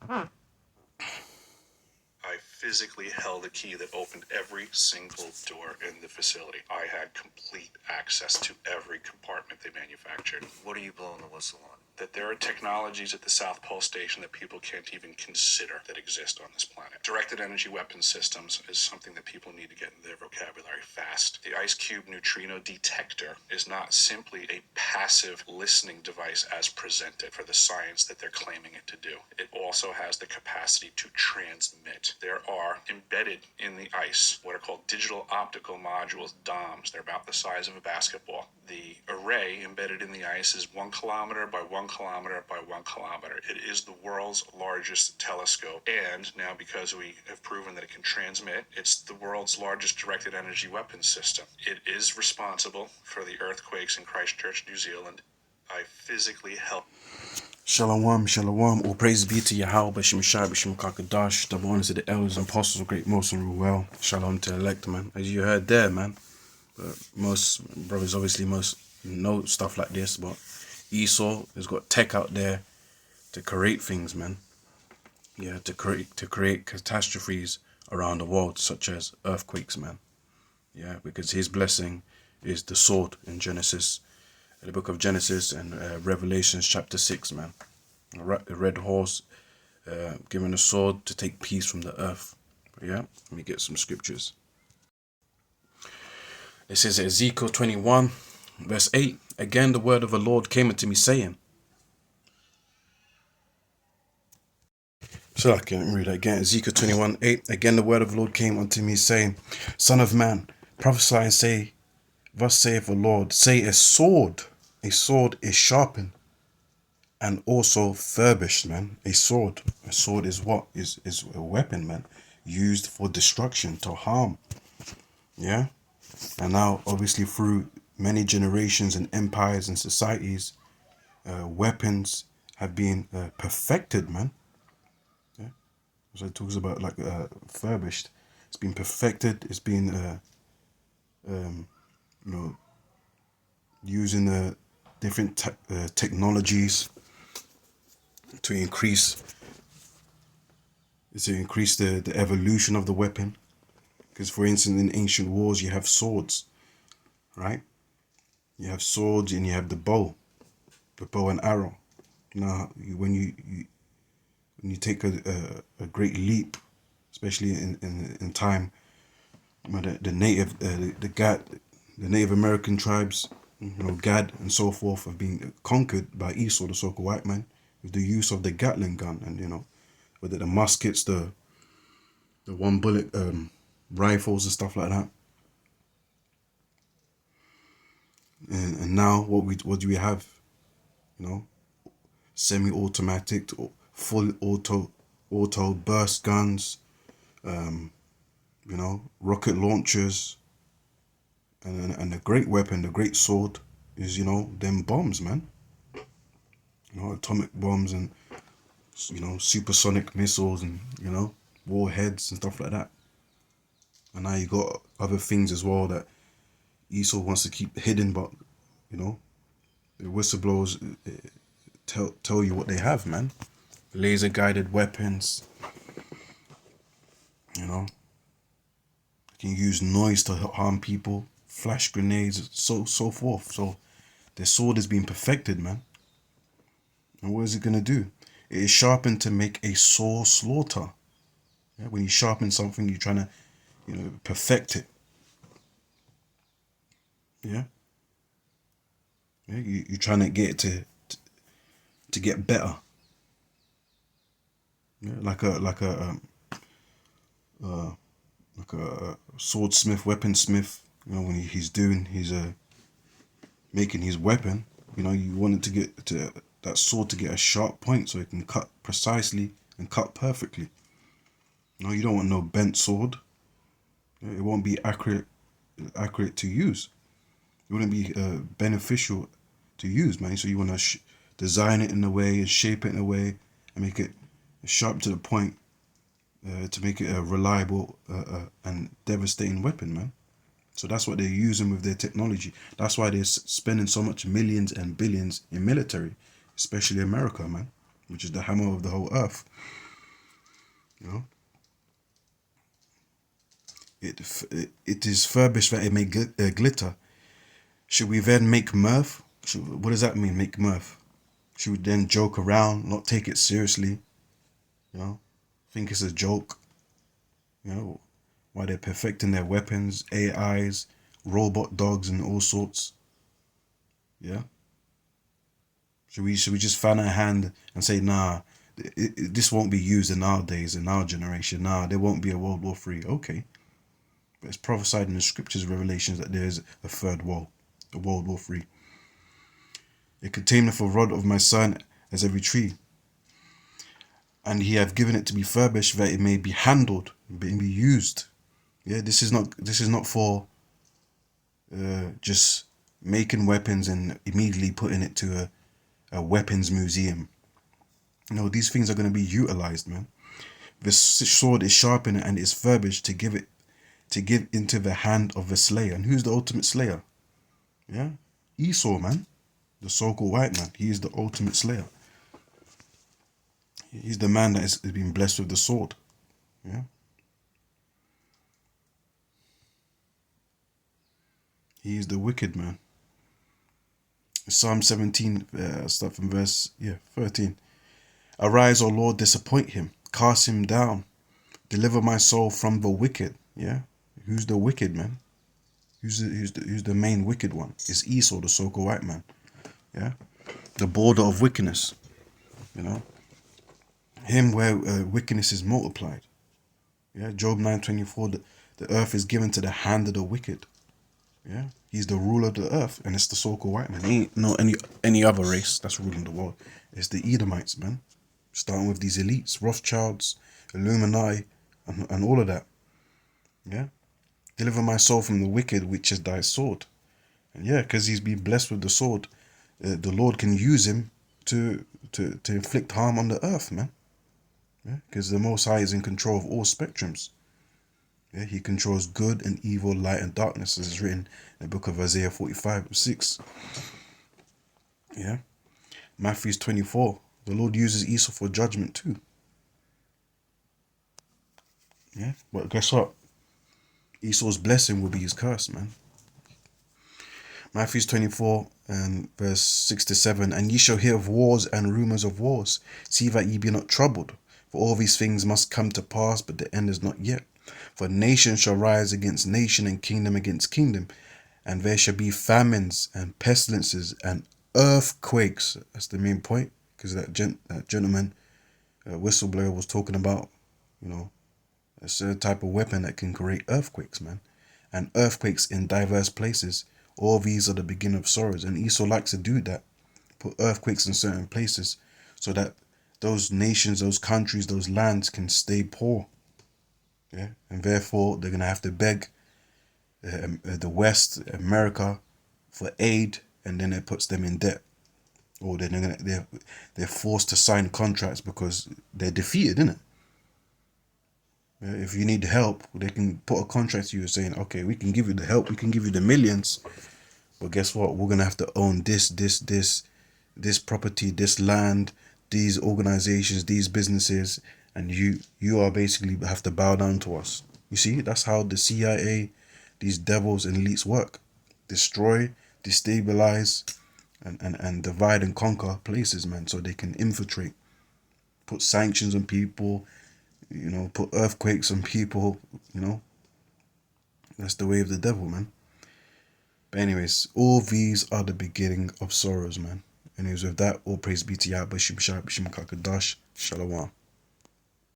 I physically held a key that opened every single door in the facility. I had complete access to every compartment they manufactured. What are you blowing the whistle on? That there are technologies at the South Pole Station that people can't even consider that exist on this planet. Directed energy weapon systems is something that people need to get in their vocabulary fast. The Ice Cube neutrino detector is not simply a passive listening device as presented for the science that they're claiming it to do. It also has the capacity to transmit. There are embedded in the ice what are called digital optical modules, DOMs. They're about the size of a basketball. The array embedded in the ice is 1 kilometer by 1 kilometer by 1 kilometer. It is the world's largest telescope. And now, because we have proven that it can transmit, it's the world's largest directed energy weapon system. It is responsible for the earthquakes in Christchurch, New Zealand. I physically helped. Shalom, shalom. All praise be to Yahweh, B'Shem Shai, B'Shem Kakadash. Double honors to the elders and apostles of great most and rule well. Shalom to the elect, man. As you heard there, man. But most brothers obviously most know stuff like this, but Esau has got tech out there to create things, man. Yeah, to create catastrophes around the world, such as earthquakes, man. Yeah, because his blessing is the sword in Genesis, the book of Genesis and Revelations chapter 6, man. The red horse given a sword to take peace from the earth. But yeah, let me get some scriptures. It says Ezekiel 21, verse 8. Again, the word of the Lord came unto me, saying. So I can read that again. Ezekiel 21, 8. Again, the word of the Lord came unto me, saying, Son of man, prophesy and say, Thus saith the Lord, say a sword is sharpened and also furbished, man. A sword is what? Is a weapon, man, used for destruction, to harm. Yeah. And now, obviously, through many generations and empires and societies, weapons have been perfected, man. Yeah. So it talks about like furbished. It's been perfected. It's been, using different technologies to increase the evolution of the weapon. Because, for instance, in ancient wars, you have swords, right? You have swords and you have the bow and arrow. Now, when you take a great leap, especially in time, the Native American tribes, Gad and so forth, have been conquered by Esau, the so-called white man, with the use of the Gatling gun and whether the muskets, the one bullet rifles and stuff like that. And now what do we have? Semi-automatic, full auto burst guns, rocket launchers, and the great weapon, the great sword is them bombs, man. Atomic bombs and supersonic missiles and warheads and stuff like that. And now you got other things as well that Esau wants to keep hidden, but the whistleblowers tell you what they have, man. Laser guided weapons. They can use noise to harm people, flash grenades, so forth. So their sword has been perfected, man. And what is it gonna do? It is sharpened to make a sore slaughter. Yeah, when you sharpen something, you're trying to, perfect it. Yeah. Yeah, you're trying to get it to get better. Yeah, like a swordsmith, weaponsmith. When he's making his weapon, you want it to get to that sword to get a sharp point so it can cut precisely and cut perfectly. You don't want no bent sword. It won't be accurate to use. It wouldn't be beneficial to use, man. So you want to design it in a way and shape it in a way and make it sharp to the point to make it a reliable and devastating weapon, man. So that's what they're using with their technology. That's why they're spending so much millions and billions in military, especially America, man, which is the hammer of the whole earth. You know, it is furbished that it may glitter. Should we then make mirth? What does that mean, make mirth? Should we then joke around, not take it seriously? You know, think it's a joke. You know, while they're perfecting their weapons, AIs, robot dogs, and all sorts. Yeah. Should we just fan our hand and say, nah, this won't be used in our days, in our generation. Nah, there won't be a World War III. Okay. But it's prophesied in the scriptures, revelations, that there is a third world, a World War III. It containeth a rod of my son as every tree, and he hath given it to be furbished, that it may be handled, may be used. Yeah, this is not for just making weapons and immediately putting it to a weapons museum. No, these things are going to be utilized, man. This sword is sharpened and is furbished to give into the hand of the slayer. And who's the ultimate slayer? Yeah, Esau, man, the so-called white man. He is the ultimate slayer. He's the man that has been blessed with the sword. Yeah. He is the wicked man. Psalm 17, start from verse 13. Arise, O Lord, disappoint him, cast him down, deliver my soul from the wicked. Yeah, who's the wicked man? Who's the main wicked one? It's Esau, the so-called white man. Yeah, the border of wickedness. You know, him where wickedness is multiplied. Yeah, Job 9:24. The earth is given to the hand of the wicked. Yeah, he's the ruler of the earth, and it's the so-called white man. Ain't no any other race that's ruling the world. It's the Edomites, man. Starting with these elites, Rothschilds, Illuminati, and all of that. Yeah, deliver my soul from the wicked, which is thy sword. And yeah, because he's been blessed with the sword, the Lord can use him to inflict harm on the earth, man. Yeah, because the Most High is in control of all spectrums. Yeah, he controls good and evil, light and darkness, as is written in the book of Isaiah 45:6. Yeah. Matthew 24. The Lord uses Esau for judgment too. Yeah. But guess what? Esau's blessing will be his curse, man. Matthew 24 and verse 6 to 7. And ye shall hear of wars and rumours of wars. See that ye be not troubled. For all these things must come to pass, but the end is not yet. For nation shall rise against nation, and kingdom against kingdom. And there shall be famines and pestilences and earthquakes. That's the main point. Because that gentleman, whistleblower, was talking about, you know, a certain type of weapon that can create earthquakes, man. And earthquakes in diverse places. All these are the beginning of sorrows. And Esau likes to do that. Put earthquakes in certain places so that those nations, those countries, those lands can stay poor. Yeah, and therefore they're gonna have to beg the West, America, for aid, and then it puts them in debt, or they're forced to sign contracts because they're defeated, innit? Yeah, if you need help, they can put a contract to you saying, okay, we can give you the help, we can give you the millions, but guess what? We're gonna have to own this property, this land, these organizations, these businesses, and you are basically have to bow down to us. You see, that's how the CIA, these devils and elites work. Destroy, destabilize, and divide and conquer places, man, so they can infiltrate. Put sanctions on people, you know, put earthquakes on people, you know. That's the way of the devil, man. But anyways, all these are the beginning of sorrows, man. Anyways, with that, all praise be to Yahweh, Shim Shah, Shim Kakadash, Shalom.